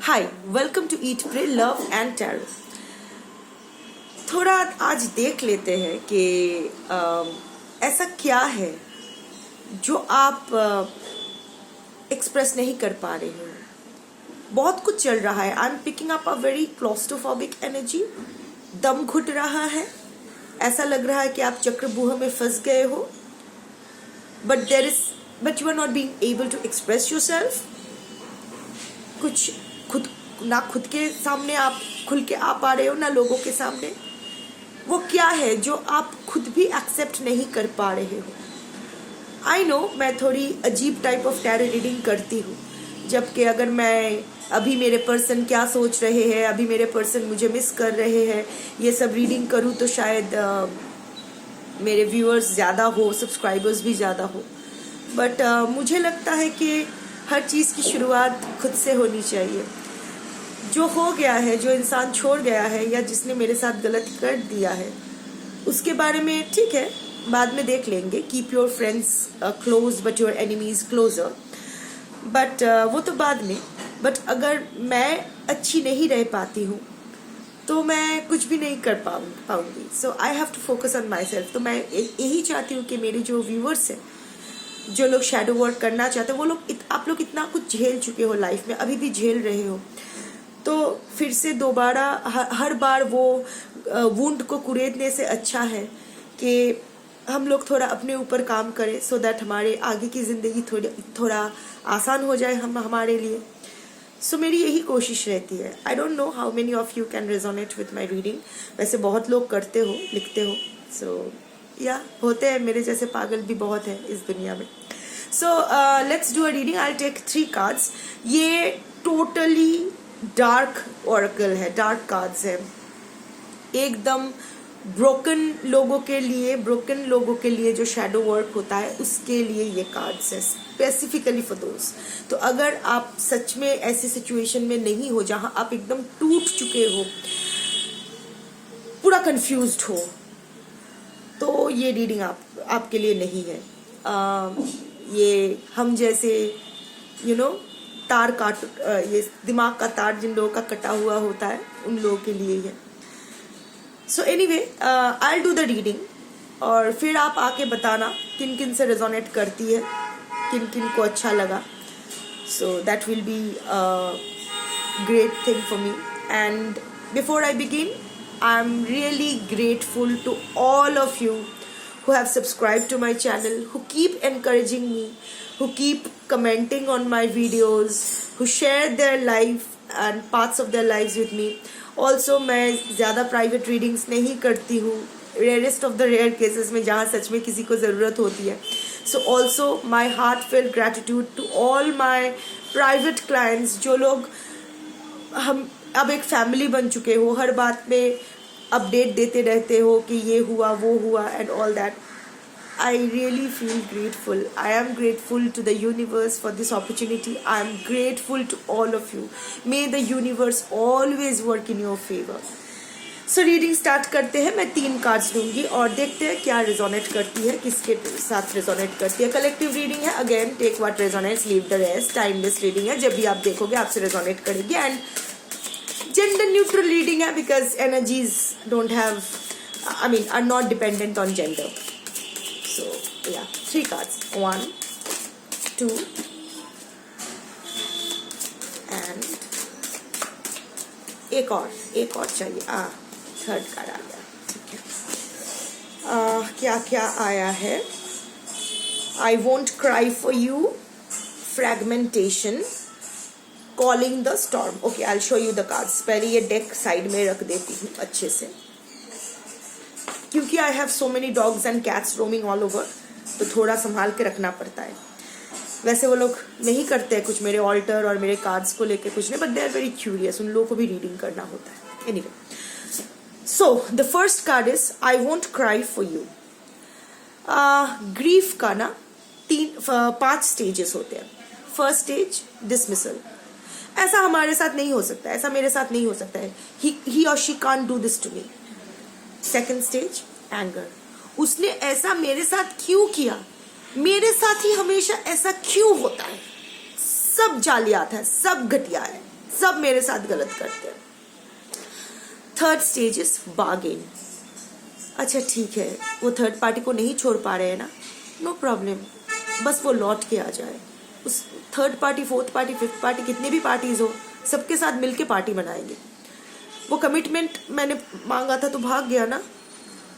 Hi, welcome to eat pray love and tarot. थोड़ा आज देख लेते हैं कि ऐसा क्या है जो आप एक्सप्रेस नहीं कर पा रहे हो। बहुत कुछ चल रहा है। I am picking up a very claustrophobic energy. दम घुट रहा है, ऐसा लग रहा है कि आप चक्रव्यूह में फंस गए हो। But you are not being able to express yourself. कुछ खुद के सामने आप खुल के आ पा रहे हो, ना लोगों के सामने। वो क्या है जो आप खुद भी एक्सेप्ट नहीं कर पा रहे हो। आई नो मैं थोड़ी अजीब टाइप ऑफ टैरो रीडिंग करती हूँ, जबकि अगर मैं अभी मेरे पर्सन क्या सोच रहे हैं, अभी मेरे पर्सन मुझे मिस कर रहे हैं, ये सब रीडिंग करूँ तो शायद मेरे व्यूअर्स ज़्यादा हो, सब्सक्राइबर्स भी ज़्यादा हो। बट मुझे लगता है कि हर चीज़ की शुरुआत खुद से होनी चाहिए। जो हो गया है, जो इंसान छोड़ गया है या जिसने मेरे साथ गलत कर दिया है, उसके बारे में ठीक है बाद में देख लेंगे। Keep your friends close but your enemies closer. But वो तो बाद में। बट अगर मैं अच्छी नहीं रह पाती हूँ तो मैं कुछ भी नहीं कर पाऊंगी। So I have to focus on my self. तो मैं यही चाहती हूँ कि मेरे जो व्यूअर्स हैं, जो लोग शैडो वर्क करना चाहते हैं, वो लोग आप लोग इतना कुछ झेल चुके हो लाइफ में, अभी भी झेल रहे हो, तो फिर से दोबारा हर बार वो वुंड को कुरेदने से अच्छा है कि हम लोग थोड़ा अपने ऊपर काम करें, सो दैट हमारे आगे की ज़िंदगी थोड़ा आसान हो जाए हमारे लिए। सो मेरी यही कोशिश रहती है। I don't know how many of you can resonate with my reading. वैसे बहुत लोग करते हो, लिखते हो। सो या होते हैं, मेरे जैसे पागल भी बहुत है इस दुनिया में। So let's do a reading. I take 3 cards. ये टोटली डार्क ऑरेकल है, डार्क कार्ड्स है, एकदम ब्रोकन लोगों के लिए जो शैडो वर्क होता है उसके लिए ये कार्ड्स है, स्पेसिफिकली फॉर दोस। तो अगर आप सच में ऐसी सिचुएशन में नहीं हो जहां आप एकदम टूट चुके हो, पूरा कंफ्यूज्ड हो, तो ये रीडिंग आपके लिए नहीं है। ये हम जैसे तार काट ये दिमाग का तार जिन लोगों का कटा हुआ होता है, उन लोगों के लिए है। So anyway, I will do the reading और फिर आप आके बताना किन किन से रेजोनेट करती है, किन किन को अच्छा लगा। So that will be great thing for me. And before I begin, I am really grateful to all of you who have subscribed to my channel, who keep encouraging me, who keep commenting on my videos, who share their life and parts of their lives with me. Also मैं ज़्यादा private readings नहीं करती हूँ, rarest of the rare cases में जहाँ सच में किसी को ज़रूरत होती है। So also my heartfelt gratitude to all my private clients, जो लोग हम अब एक फैमिली बन चुके हो, हर बात में अपडेट देते रहते हो कि ये हुआ वो हुआ and all that. I really feel grateful. I am grateful to the universe for this opportunity. I am grateful to all of you. May the universe always work in your favour. So reading start करते हैं। मैं 3 cards लूंगी और देखते हैं क्या resonate करती है, किसके साथ रेजोनेट करती है। कलेक्टिव रीडिंग है। Again take what resonates, leave the rest. Timeless reading है, जब भी आप देखोगे आपसे रेजोनेट करेगी। एंड gender neutral reading है because energies are not dependent on gender. So yeah, 3 cards, 1 2 and एक और चाहिए। थर्ड कार्ड आ गया। ठीक है, क्या क्या आया है। I won't cry for you, fragmentation, calling the storm. Okay, I show you the cards. पहले ये डेक साइड में रख देती हूँ अच्छे से, क्योंकि I have so many dogs and cats roaming all over, तो थोड़ा संभाल के रखना पड़ता है। वैसे वो लोग नहीं करते हैं कुछ मेरे ऑल्टर और मेरे कार्ड्स को लेके कुछ नहीं, but they are very curious. उन लोगों को भी रीडिंग करना होता है। Anyway, so the first card is I won't cry for you. Grief का ना 5 स्टेजेस होते हैं। First stage dismissal. ऐसा हमारे साथ नहीं हो सकता, ऐसा मेरे साथ नहीं हो सकता है। ही और she can't do this to me. Second stage anger. उसने ऐसा मेरे साथ क्यों किया, मेरे साथ ही हमेशा ऐसा क्यों होता है, सब जालियात है, सब घटिया है, सब मेरे साथ गलत करते हैं। Third stage is bargain. अच्छा ठीक है, वो थर्ड पार्टी को नहीं छोड़ पा रहे हैं ना, नो प्रॉब्लम, बस वो लौट के आ जाए। उस third party, fourth party, fifth party, कितने भी पार्टीज हो, सबके साथ मिलके पार्टी बनाएंगे। वो कमिटमेंट मैंने मांगा था तो भाग गया ना,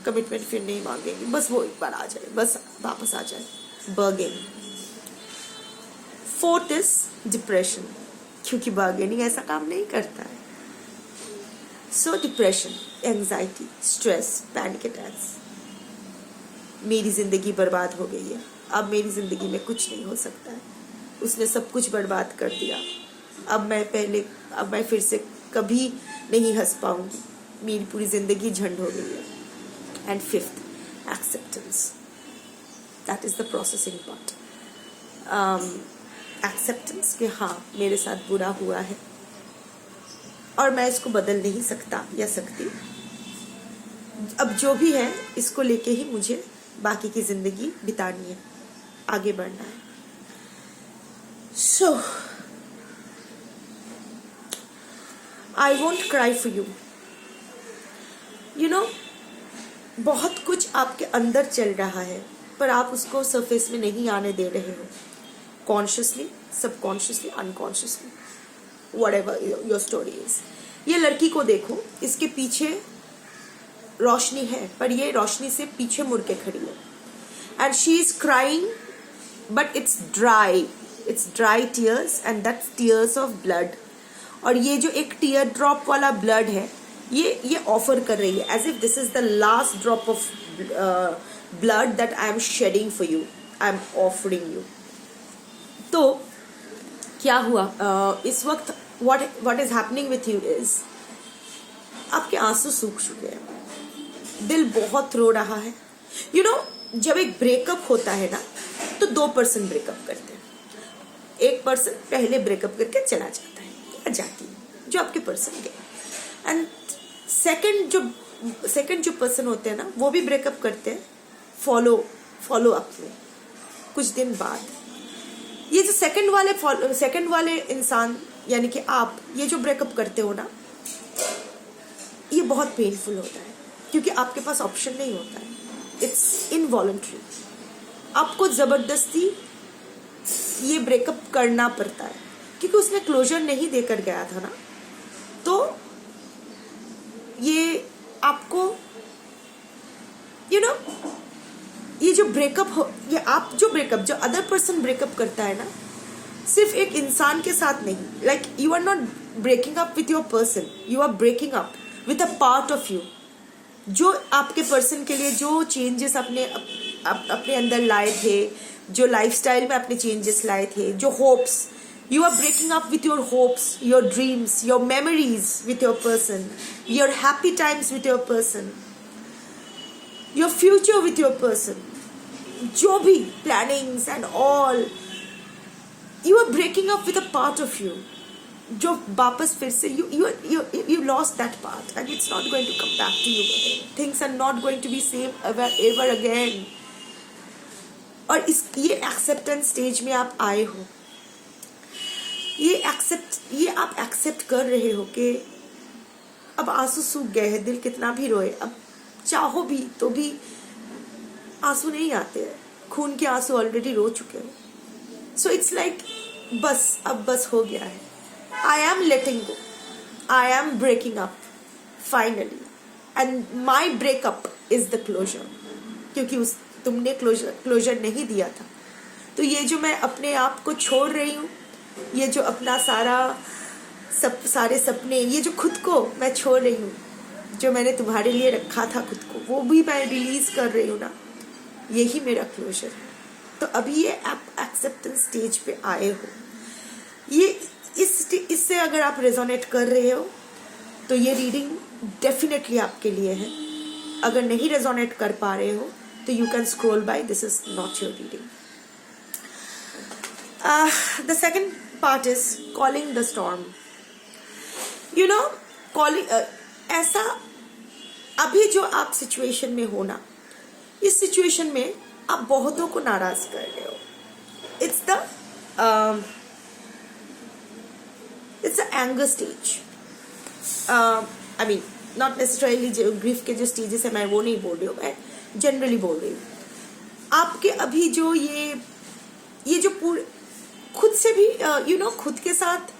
कमिटमेंट फिर नहीं मांगेंगे, बस वो एक बार आ जाए, बस वापस आ जाए। बार्गेन। फोर्थ इज डिप्रेशन, क्योंकि बार्गेनिंग ऐसा काम नहीं करता है। सो depression, anxiety, stress, panic attacks. मेरी जिंदगी बर्बाद हो गई है, अब मेरी जिंदगी में कुछ नहीं हो सकता है, उसने सब कुछ बर्बाद कर दिया, अब मैं फिर से कभी नहीं हंस पाऊंगी, मेरी पूरी जिंदगी झंड हो गई है। And fifth, acceptance, that is the processing part. Acceptance कि हाँ मेरे साथ बुरा हुआ है और मैं इसको बदल नहीं सकता या सकती, अब जो भी है इसको लेके ही मुझे बाकी की जिंदगी बितानी है, आगे बढ़ना है। So I won't cry for you, you know, बहुत कुछ आपके अंदर चल रहा है पर आप उसको सरफेस में नहीं आने दे रहे हो, consciously, subconsciously, unconsciously, whatever your story is. ये लड़की को देखो, इसके पीछे रोशनी है पर ये रोशनी से पीछे मुड़ के खड़ी है, and she is crying but it's dry tears and that's tears of blood. और ये जो एक टीयर ड्रॉप वाला ब्लड है, ये ऑफर कर रही है, as if this is the last drop of blood that I am shedding for you, I am offering you. तो क्या हुआ इस वक्त, what is happening with you is आपके आंसू सूख चुके हैं, दिल बहुत रो रहा है। यू नो, जब एक ब्रेकअप होता है ना तो 2 पर्सन ब्रेकअप करते हैं, एक पर्सन पहले ब्रेकअप करके चला जाता है या जाती है, जो आपके पर्सन गए, एंड सेकंड जो पर्सन होते हैं ना वो भी ब्रेकअप करते हैं फॉलो अप में कुछ दिन बाद। ये जो सेकंड वाले इंसान यानी कि आप, ये जो ब्रेकअप करते हो ना, ये बहुत पेनफुल होता है क्योंकि आपके पास ऑप्शन नहीं होता है, इट्स इनवॉलंटरी, आपको जबरदस्ती ये ब्रेकअप करना पड़ता है क्योंकि उसने क्लोजर नहीं देकर गया था ना। तो ये आपको यू नो, ये जो ब्रेकअप हो, ये आप जो अदर पर्सन ब्रेकअप करता है ना, सिर्फ एक इंसान के साथ नहीं, like you are not breaking up with your person, you are breaking up with a part of you, जो आपके पर्सन के लिए जो चेंजेस अपने अंदर लाए थे, जो लाइफस्टाइल में अपने चेंजेस लाए थे, जो hopes, you are breaking up with your hopes, your dreams, your memories with your person, your happy times with your person, your future with your person, जो भी plannings and all, you are breaking up with a part of you, जो वापस फिर से you lost that part and it's not going to come back to you again, things are not going to be same ever again। और ये acceptance stage में आप आए हो, ये आप एक्सेप्ट कर रहे हो कि अब आंसू सूख गए हैं, दिल कितना भी रोए, अब चाहो भी तो भी आंसू नहीं आते हैं, खून के आंसू ऑलरेडी रो चुके हो। सो इट्स लाइक बस, अब बस हो गया है, I am letting go, I am breaking up finally, and my breakup is the closure, क्योंकि तुमने क्लोजर नहीं दिया था। तो ये जो मैं अपने आप को छोड़ रही हूँ, ये जो अपना सारे सपने, ये जो खुद को मैं छोड़ रही हूँ, जो मैंने तुम्हारे लिए रखा था खुद को, वो भी मैं रिलीज कर रही हूँ ना, यही मेरा क्लोजर है। तो अभी ये आप एक्सेप्टेंस स्टेज पे आए हो, ये इससे अगर आप रेजोनेट कर रहे हो तो ये रीडिंग डेफिनेटली आपके लिए है। अगर नहीं रेजोनेट कर पा रहे हो तो you can scroll by, this is not your reading. The second part is calling the storm. You know, calling ऐसा अभी जो आप सिचुएशन में हो ना, इस सिचुएशन में आप बहुतों को नाराज it's a anger stage. I mean not necessarily जो ग्रीफ के जो स्टेजेस है मैं वो नहीं बोल रही हूँ, मैं जनरली बोल रही हूँ. आपके अभी जो ये जो पूरे खुद से भी खुद के साथ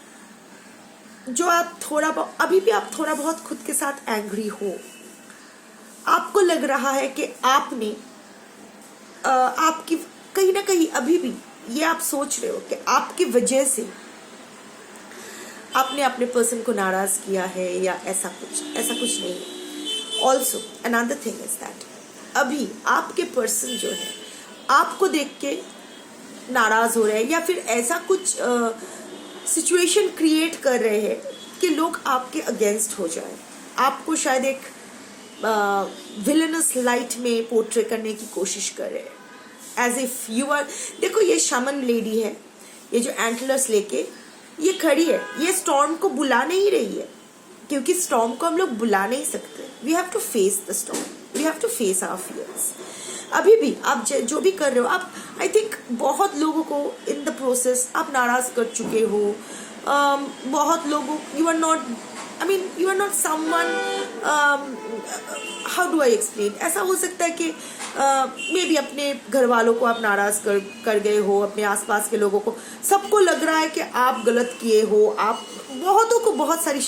जो आप अभी भी आप थोड़ा बहुत खुद के साथ एंग्री हो. आपको लग रहा है कि आपने आपकी कहीं ना कहीं अभी भी ये आप सोच रहे हो कि आपकी वजह से आपने अपने पर्सन को नाराज किया है या ऐसा कुछ नहीं है. Also another thing is that अभी आपके पर्सन जो है आपको देख के नाराज हो रहे हैं या फिर ऐसा कुछ सिचुएशन क्रिएट कर रहे हैं कि लोग आपके अगेंस्ट हो जाए. आपको शायद एक विलनस लाइट में पोर्ट्रे करने की कोशिश कर रहे हैं एज इफ यू आर. देखो ये शामन लेडी है, ये जो एंटलर्स लेके ये खड़ी है, ये स्टॉर्म को बुला नहीं रही है क्योंकि स्टॉर्म को हम लोग बुला नहीं सकते. We have to face the storm, we have to face our fears. अभी भी आप जो भी कर रहे हो, आप आई थिंक बहुत लोगों को इन द प्रोसेस आप नाराज कर चुके हो. बहुत लोगों you are not someone, how do I explain. ऐसा हो सकता है कि मे बी अपने घर वालों को आप नाराज कर गए हो, अपने आसपास के लोगों को, सबको लग रहा है कि आप गलत किए हो. आप बहुतों को बहुत सारी,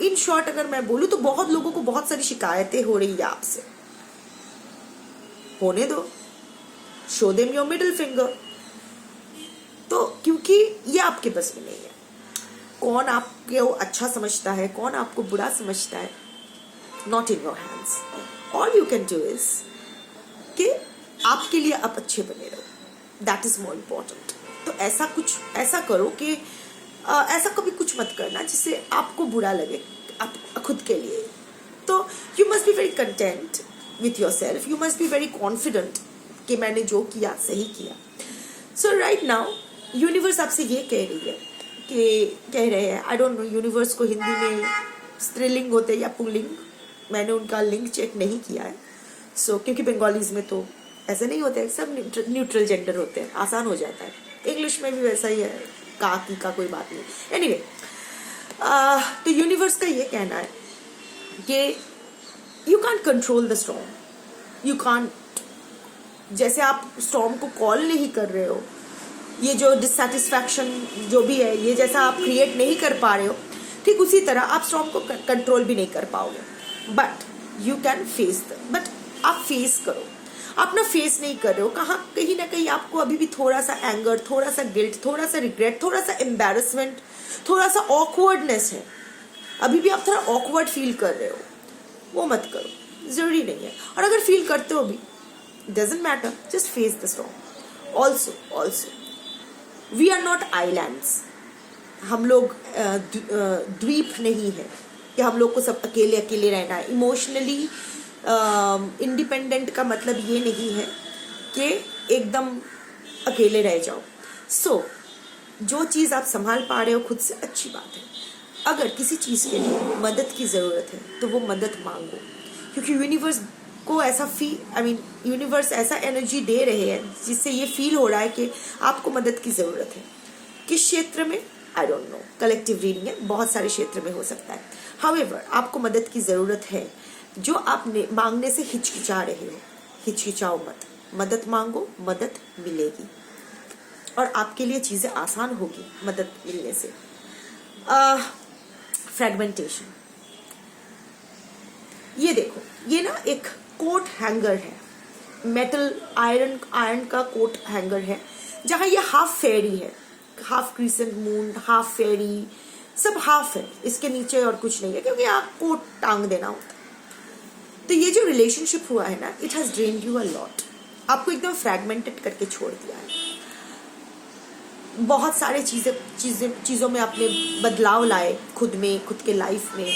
इन शॉर्ट अगर मैं बोलूँ तो बहुत लोगों को बहुत सारी शिकायतें हो रही है आपसे. होने दो, show them your middle finger. तो क्योंकि ये आपके बस में नहीं है. कौन आपको अच्छा समझता है, कौन आपको बुरा समझता है, not in your hands. All you can do is कि आपके लिए आप अच्छे बने रहो. That is more important. तो ऐसा करो कि ऐसा कभी कुछ मत करना जिससे आपको बुरा लगे आप खुद के लिए. तो you must be very content with yourself. You must be very confident कि मैंने जो किया सही किया. So right now यूनिवर्स आपसे ये कह रहे हैं, आई डोंट नो यूनिवर्स को हिंदी में स्त्रीलिंग होते या पुल्लिंग, मैंने उनका लिंक चेक नहीं किया है. सो क्योंकि बंगालीज में तो ऐसे नहीं होते, सब न्यूट्रल जेंडर होते हैं, आसान हो जाता है. इंग्लिश में भी वैसा ही है, का कोई बात नहीं. एनीवे तो यूनिवर्स का ये कहना है कि you can't control the storm. You can't, जैसे आप स्टॉर्म को कॉल नहीं कर रहे हो, ये जो डिससेटिस्फैक्शन जो भी है ये जैसा आप क्रिएट नहीं कर पा रहे हो, ठीक उसी तरह आप स्टॉर्म को कंट्रोल भी नहीं कर पाओगे. But you can face but आप फेस करो. आप ना फेस नहीं कर रहे हो, कहीं ना कहीं आपको अभी भी थोड़ा सा एंगर, थोड़ा सा गिल्ट, थोड़ा सा रिग्रेट, थोड़ा सा एम्बैरसमेंट, थोड़ा सा ऑकवर्डनेस है. अभी भी आप थोड़ा ऑकवर्ड फील कर रहे हो, वो मत करो, जरूरी नहीं है. और अगर फील करते हो भी, doesn't matter, just face the storm. Also we are not islands. हम लोग द्वीप नहीं है कि हम लोग को सब अकेले अकेले रहना है. इमोशनली इंडिपेंडेंट का मतलब ये नहीं है कि एकदम अकेले रह जाओ. सो जो चीज़ आप संभाल पा रहे हो खुद से, अच्छी बात है. अगर किसी चीज़ के लिए मदद की ज़रूरत है तो वो मदद मांगो, क्योंकि यूनिवर्स को ऐसा यूनिवर्स ऐसा एनर्जी दे रहे हैं जिससे ये फील हो रहा है कि आपको मदद की ज़रूरत है. किस क्षेत्र में, I don't know, collective reading है, बहुत सारे क्षेत्र में हो सकता है. हाउएवर आपको मदद की ज़रूरत है. जो आप मांगने से हिचकिचा रहे हो, हिचकिचाओ मत, मदद मांगो, मदद मिलेगी और आपके लिए चीज़ें आसान होगी मदद मिलने से. फ्रेगमेंटेशन, ये देखो, ये ना एक कोट हैंगर है, मेटल आयरन का कोट हैंगर है, जहाँ ये हाफ फेरी है, हाफ क्रिसेंट मून, हाफ फेरी, सब हाफ है, इसके नीचे और कुछ नहीं है, क्योंकि आप कोट टांग देना होता. तो ये जो रिलेशनशिप हुआ है ना, it has drained you a lot. आपको एकदम फ्रैगमेंटेड करके छोड़ दिया है. बहुत सारे चीज़ों में आपने बदलाव लाए खुद में, खुद के लाइफ में.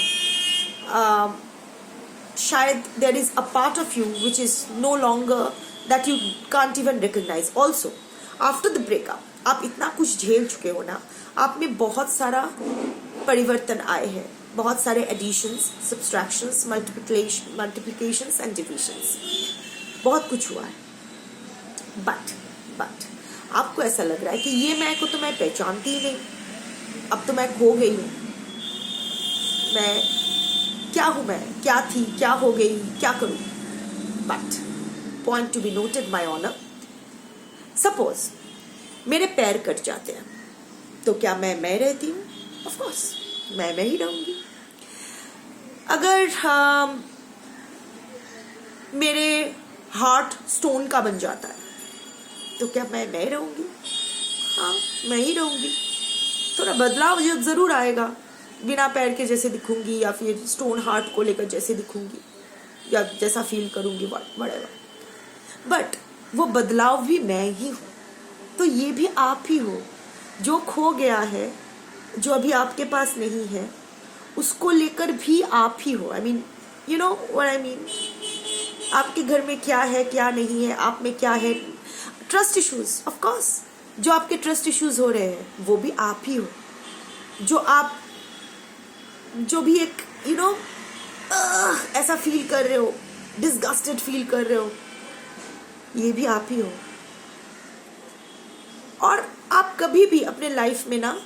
शायद there is a part of you which is no longer that you can't even recognise. Also after the breakup आप इतना कुछ झेल चुके हो ना, आप में बहुत सारा परिवर्तन आए हैं, बहुत सारे editions, subtractions, multiplications and divisions, बहुत कुछ हुआ है. बट आपको ऐसा लग रहा है कि ये मैं को तो मैं पहचानती ही नहीं, अब तो मैं खो गई हूँ, मैं क्या हूँ, मैं क्या थी, क्या हो गई, क्या करूँ. But point to be noted my honour, suppose मेरे पैर कट जाते हैं तो क्या मैं रहती हूँ? ऑफ कोर्स मैं ही रहूंगी. अगर मेरे हार्ट स्टोन का बन जाता है तो क्या मैं रहूंगी? हाँ, मैं ही रहूंगी. थोड़ा बदलाव जरूर आएगा, बिना पैर के जैसे दिखूंगी या फिर स्टोन हार्ट को लेकर जैसे दिखूंगी या जैसा फील करूंगी, व्हाटएवर. बट वो बदलाव भी मैं ही हूँ. तो ये भी आप ही हो. जो खो गया है, जो अभी आपके पास नहीं है, उसको लेकर भी आप ही हो. I mean you know what I mean. आपके घर में क्या है, क्या नहीं है, आप में क्या है. ट्रस्ट इश्यूज, ऑफ कोर्स जो आपके ट्रस्ट इश्यूज हो रहे हैं वो भी आप ही हो. जो भी एक यू नो ऐसा फील कर रहे हो, डिसगस्टेड फील कर रहे हो, ये भी आप ही हो. और आप कभी भी अपने लाइफ में ना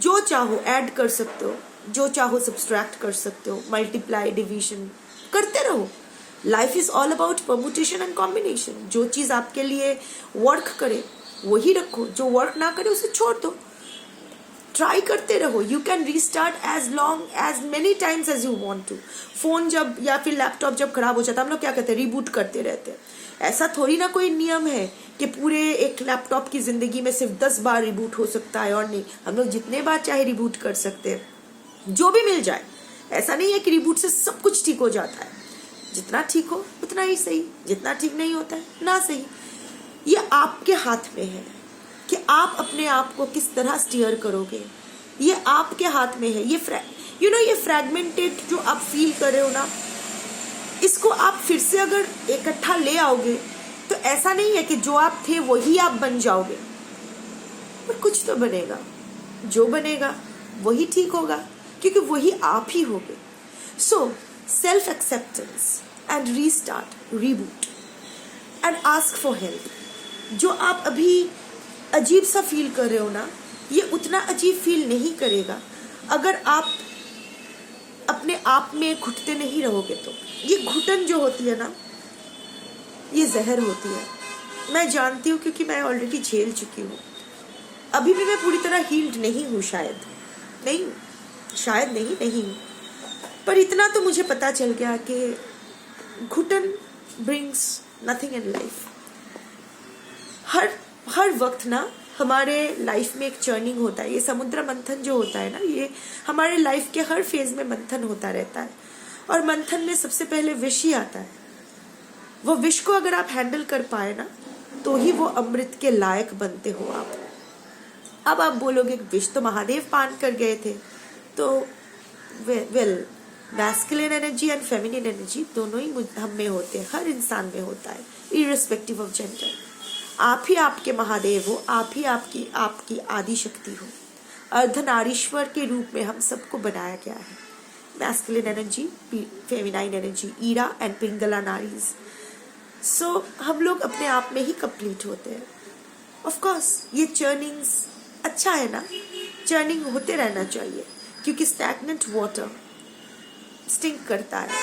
जो चाहो ऐड कर सकते हो, जो चाहो सब्सट्रैक्ट कर सकते हो, मल्टीप्लाई डिवीजन करते रहो. Life is all about permutation and combination. जो चीज आपके लिए वर्क करे वही रखो, जो वर्क ना करे उसे छोड़ दो. ट्राई करते रहो. You can restart as long as many times as you want to. Phone जब या फिर लैपटॉप जब खराब हो जाता है, हम लोग क्या कहते हैं, रिबूट करते रहते हैं. ऐसा थोड़ी ना कोई नियम है कि पूरे एक लैपटॉप की जिंदगी में सिर्फ 10 बार रिबूट हो सकता है. और नहीं, हम लोग जितने बार चाहे रिबूट कर सकते हैं, जो भी मिल जाए. ऐसा नहीं है कि रिबूट से सब कुछ ठीक हो जाता है. जितना ठीक हो उतना ही सही, जितना ठीक नहीं होता है ना सही. ये आपके हाथ में है कि आप अपने आप को किस तरह स्टीयर करोगे. ये आपके हाथ में है. ये फ्रैगमेंटेड जो आप फील कर रहे हो ना, इसको आप फिर से अगर इकट्ठा ले आओगे तो ऐसा नहीं है कि जो आप थे वही आप बन जाओगे, पर कुछ तो बनेगा. जो बनेगा वही ठीक होगा, क्योंकि वही आप ही होगे. So self acceptance and restart, reboot and ask for help. जो आप अभी अजीब सा फील कर रहे हो ना, ये उतना अजीब फील नहीं करेगा अगर आप अपने आप में घुटते नहीं रहोगे. तो ये घुटन जो होती है ना, ये जहर होती है. मैं जानती हूँ क्योंकि मैं ऑलरेडी झेल चुकी हूँ. अभी भी मैं पूरी तरह हील्ड नहीं हूँ, शायद नहीं हूँ. पर इतना तो मुझे पता चल गया कि घुटन ब्रिंग्स नथिंग इन लाइफ. हर वक्त ना हमारे लाइफ में एक चर्निंग होता है. ये समुद्र मंथन जो होता है ना, ये हमारे लाइफ के हर फेज में मंथन होता रहता है. और मंथन में सबसे पहले विष ही आता है. वो विष को अगर आप हैंडल कर पाए ना, तो ही वो अमृत के लायक बनते हो आप. अब आप बोलोगे विष तो महादेव पान कर गए थे. तो well, masculine energy and feminine energy दोनों ही हम में होते हैं, हर इंसान में होता है, इररिस्पेक्टिव ऑफ जेंडर. आप ही आपके महादेव हो, आप ही आपकी आदि शक्ति हो. अर्धनारीश्वर के रूप में हम सबको बनाया गया है. Masculine energy, feminine energy, Ida and Pingala नारीज. सो हम लोग अपने आप में ही कंप्लीट होते हैं. ऑफ कोर्स ये चर्निंग्स अच्छा है ना, चर्निंग होते रहना चाहिए, क्योंकि स्टैग्नेंट वाटर स्टिंक करता है.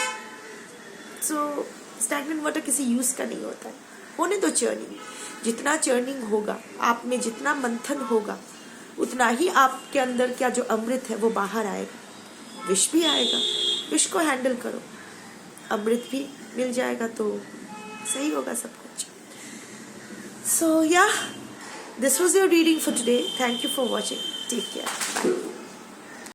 सो स्टैग्नेंट वाटर किसी यूज का नहीं होता है. होने दो चर्निंग. जितना चर्निंग होगा, आप में जितना मंथन होगा, उतना ही आपके अंदर क्या जो अमृत है वो बाहर आएगा. विष भी आएगा, विष को हैंडल करो, अमृत भी मिल जाएगा, तो सही होगा सब कुछ. So yeah, this was your reading for today. Thank you for watching. Take care. Bye.